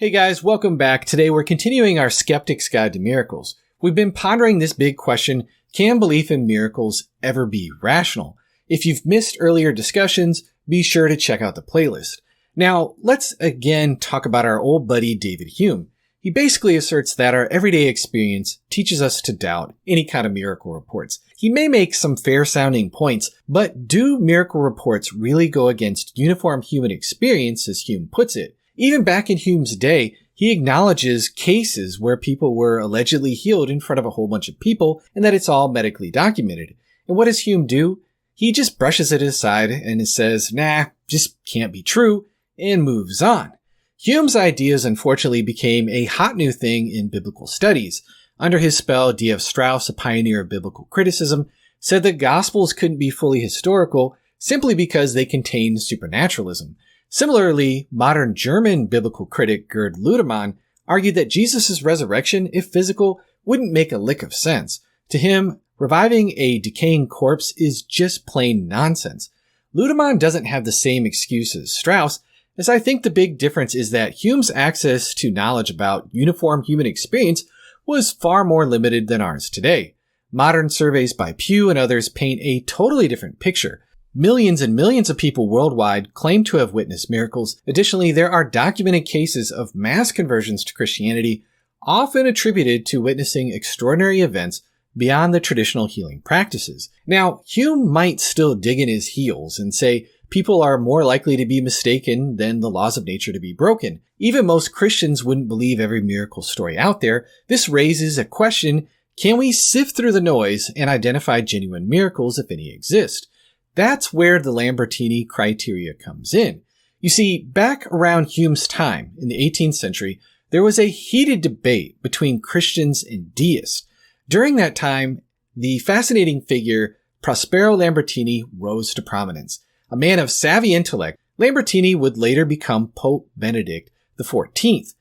Hey guys, welcome back. Today we're continuing our Skeptic's Guide to Miracles. We've been pondering this big question, can belief in miracles ever be rational? If you've missed earlier discussions, be sure to check out the playlist. Now, let's again talk about our old buddy David Hume. He basically asserts that our everyday experience teaches us to doubt any kind of miracle reports. He may make some fair-sounding points, but do miracle reports really go against uniform human experience, as Hume puts it? Even back in Hume's day, he acknowledges cases where people were allegedly healed in front of a whole bunch of people and that it's all medically documented. And what does Hume do? He just brushes it aside and says, nah, just can't be true, and moves on. Hume's ideas unfortunately became a hot new thing in biblical studies. Under his spell, D.F. Strauss, a pioneer of biblical criticism, said that Gospels couldn't be fully historical simply because they contained supernaturalism. Similarly, modern German biblical critic Gerd Ludemann argued that Jesus' resurrection, if physical, wouldn't make a lick of sense. To him, reviving a decaying corpse is just plain nonsense. Ludemann doesn't have the same excuse as Strauss, as I think the big difference is that Hume's access to knowledge about uniform human experience was far more limited than ours today. Modern surveys by Pew and others paint a totally different picture. Millions and millions of people worldwide claim to have witnessed miracles. Additionally, there are documented cases of mass conversions to Christianity, often attributed to witnessing extraordinary events beyond the traditional healing practices. Now, Hume might still dig in his heels and say people are more likely to be mistaken than the laws of nature to be broken. Even most Christians wouldn't believe every miracle story out there. This raises a question, can we sift through the noise and identify genuine miracles if any exist? That's where the Lambertini criteria comes in. You see, back around Hume's time, in the 18th century, there was a heated debate between Christians and deists. During that time, the fascinating figure Prospero Lambertini rose to prominence. A man of savvy intellect, Lambertini would later become Pope Benedict XIV.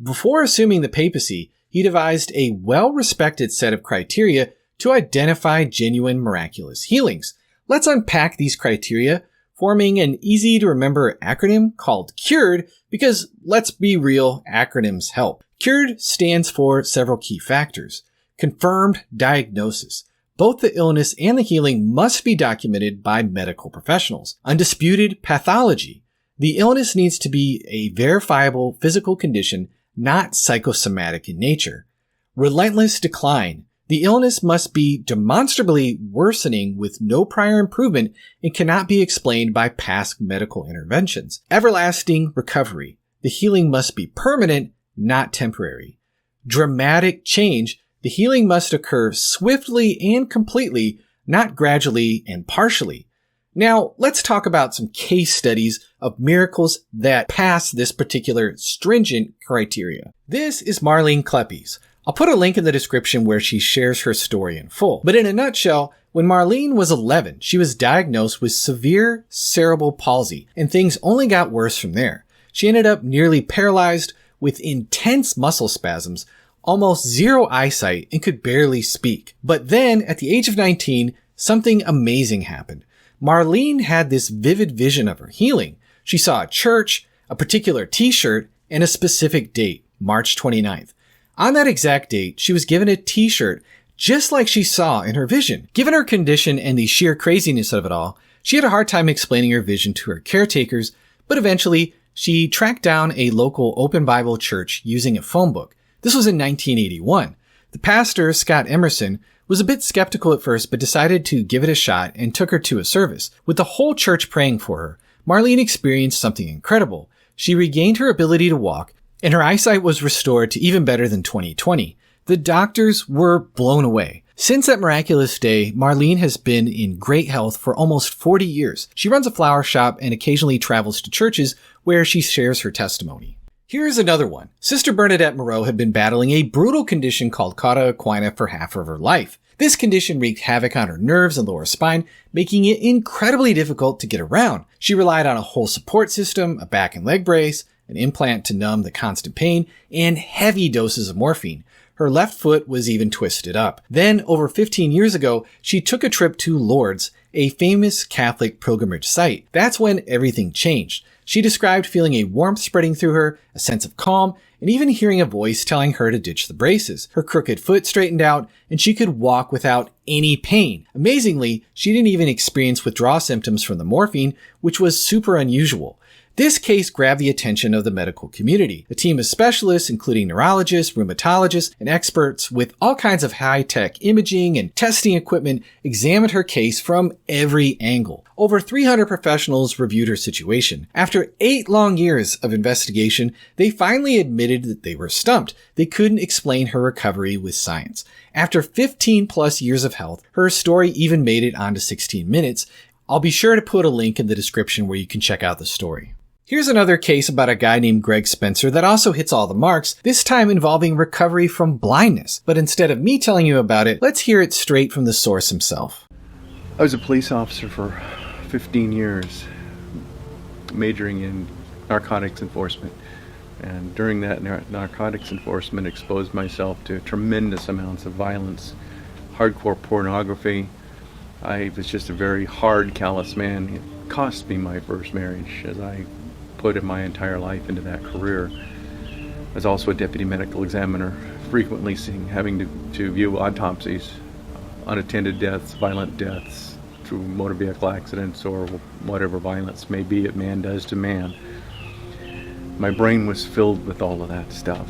Before assuming the papacy, he devised a well-respected set of criteria to identify genuine miraculous healings. Let's unpack these criteria, forming an easy-to-remember acronym called CURED, because let's be real, acronyms help. CURED stands for several key factors. Confirmed diagnosis. Both the illness and the healing must be documented by medical professionals. Undisputed pathology. The illness needs to be a verifiable physical condition, not psychosomatic in nature. Relentless decline. The illness must be demonstrably worsening with no prior improvement and cannot be explained by past medical interventions. Everlasting recovery. The healing must be permanent, not temporary. Dramatic change. The healing must occur swiftly and completely, not gradually and partially. Now, let's talk about some case studies of miracles that pass this particular stringent criteria. This is Marlene Kleppies. I'll put a link in the description where she shares her story in full. But in a nutshell, when Marlene was 11, she was diagnosed with severe cerebral palsy, and things only got worse from there. She ended up nearly paralyzed with intense muscle spasms, almost zero eyesight, and could barely speak. But then, at the age of 19, something amazing happened. Marlene had this vivid vision of her healing. She saw a church, a particular t-shirt, and a specific date, March 29th. On that exact date, she was given a t-shirt just like she saw in her vision. Given her condition and the sheer craziness of it all, she had a hard time explaining her vision to her caretakers, but eventually, she tracked down a local open Bible church using a phone book. This was in 1981. The pastor, Scott Emerson, was a bit skeptical at first, but decided to give it a shot and took her to a service. With the whole church praying for her, Marlene experienced something incredible. She regained her ability to walk, and her eyesight was restored to even better than 20/20. The doctors were blown away. Since that miraculous day, Marlene has been in great health for almost 40 years. She runs a flower shop and occasionally travels to churches where she shares her testimony. Here's another one. Sister Bernadette Moreau had been battling a brutal condition called cauda equina for half of her life. This condition wreaked havoc on her nerves and lower spine, making it incredibly difficult to get around. She relied on a whole support system, a back and leg brace, an implant to numb the constant pain, and heavy doses of morphine. Her left foot was even twisted up. Then, over 15 years ago, she took a trip to Lourdes, a famous Catholic pilgrimage site. That's when everything changed. She described feeling a warmth spreading through her, a sense of calm, and even hearing a voice telling her to ditch the braces. Her crooked foot straightened out, and she could walk without any pain. Amazingly, she didn't even experience withdrawal symptoms from the morphine, which was super unusual. This case grabbed the attention of the medical community. A team of specialists, including neurologists, rheumatologists, and experts with all kinds of high-tech imaging and testing equipment, examined her case from every angle. Over 300 professionals reviewed her situation. After 8 long years of investigation, they finally admitted that they were stumped. They couldn't explain her recovery with science. After 15 plus years of health, her story even made it onto 16 Minutes. I'll be sure to put a link in the description where you can check out the story. Here's another case about a guy named Greg Spencer that also hits all the marks, this time involving recovery from blindness. But instead of me telling you about it, let's hear it straight from the source himself. I was a police officer for 15 years, majoring in narcotics enforcement. And during that narcotics enforcement, exposed myself to tremendous amounts of violence, hardcore pornography. I was just a very hard, callous man. It cost me my first marriage, as I put my entire life into that career. I was also a deputy medical examiner, frequently having to view autopsies, unattended deaths, violent deaths through motor vehicle accidents or whatever violence may be that man does to man. My brain was filled with all of that stuff.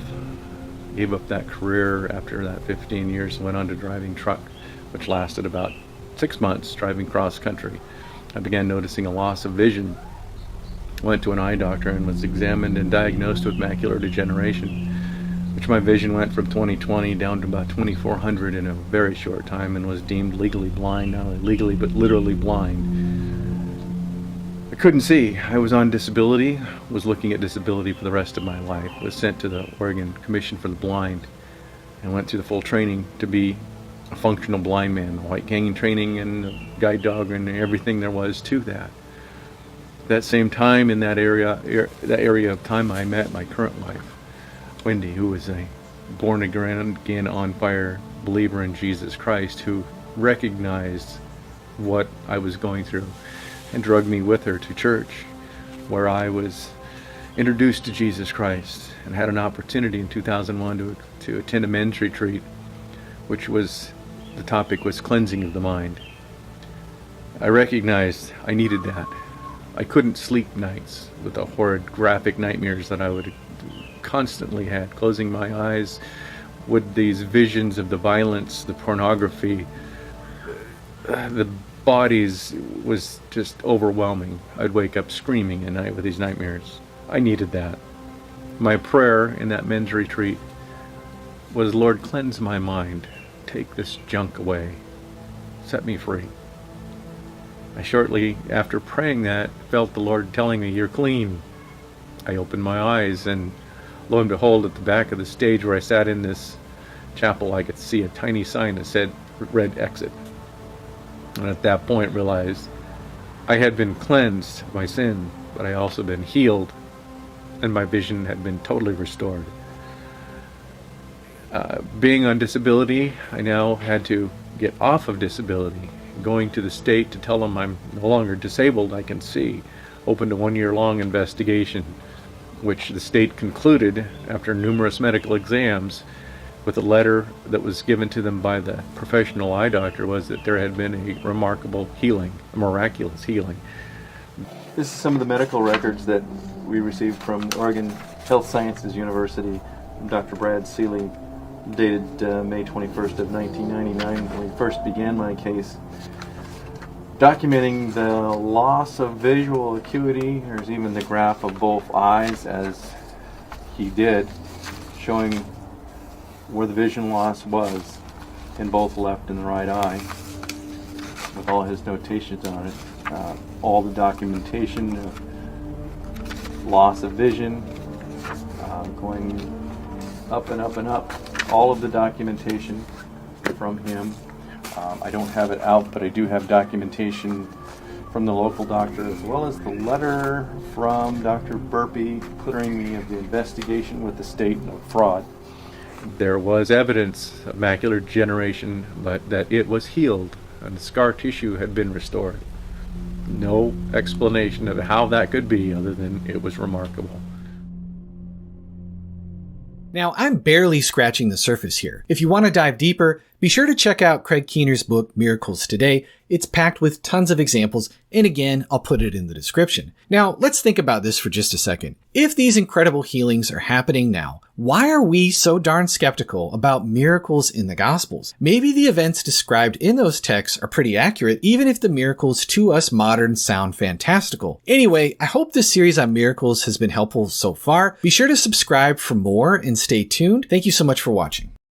Gave up that career after that 15 years and went on to driving truck, which lasted about 6 months, driving cross country. I began noticing a loss of vision. Went to an eye doctor and was examined and diagnosed with macular degeneration, which my vision went from 20/20 down to about 2400 in a very short time, and was deemed legally blind, not only legally but literally blind. I couldn't see. I was on disability, was looking at disability for the rest of my life, was sent to the Oregon Commission for the Blind, and went through the full training to be a functional blind man, white ganging training and guide dog and everything there was to that. That same time in that area of time, I met my current wife, Wendy, who was a born again on fire believer in Jesus Christ, who recognized what I was going through and drugged me with her to church, where I was introduced to Jesus Christ and had an opportunity in 2001 to attend a men's retreat, which was, the topic was cleansing of the mind. I recognized I needed that. I couldn't sleep nights with the horrid graphic nightmares that I would constantly had, closing my eyes with these visions of the violence, the pornography, the bodies was just overwhelming. I'd wake up screaming at night with these nightmares. I needed that. My prayer in that men's retreat was, Lord, cleanse my mind. Take this junk away. Set me free. I shortly after praying that felt the Lord telling me, you're clean. I opened my eyes, and lo and behold, at the back of the stage where I sat in this chapel, I could see a tiny sign that said, "Red Exit." And at that point realized I had been cleansed of my sin, but I also been healed, and my vision had been totally restored. Being on disability, I now had to get off of disability. Going to the state to tell them I'm no longer disabled, I can see. Opened a 1-year-long investigation, which the state concluded after numerous medical exams with a letter that was given to them by the professional eye doctor, was that there had been a remarkable healing, a miraculous healing. This is some of the medical records that we received from Oregon Health Sciences University, from Dr. Brad Seeley, dated May 21st of 1999, when we first began my case, documenting the loss of visual acuity. There's even the graph of both eyes, as he did, showing where the vision loss was in both left and the right eye, with all his notations on it. All the documentation of loss of vision, going up and up and up. All of the documentation from him. I don't have it out, but I do have documentation from the local doctor, as well as the letter from Dr. Burpee clearing me of the investigation with the state of fraud. There was evidence of macular degeneration, but that it was healed and the scar tissue had been restored. No explanation of how that could be other than it was remarkable. Now, I'm barely scratching the surface here. If you want to dive deeper, be sure to check out Craig Keener's book, Miracles Today. It's packed with tons of examples, and again, I'll put it in the description. Now, let's think about this for just a second. If these incredible healings are happening now, why are we so darn skeptical about miracles in the Gospels? Maybe the events described in those texts are pretty accurate, even if the miracles to us moderns sound fantastical. Anyway, I hope this series on miracles has been helpful so far. Be sure to subscribe for more and stay tuned. Thank you so much for watching.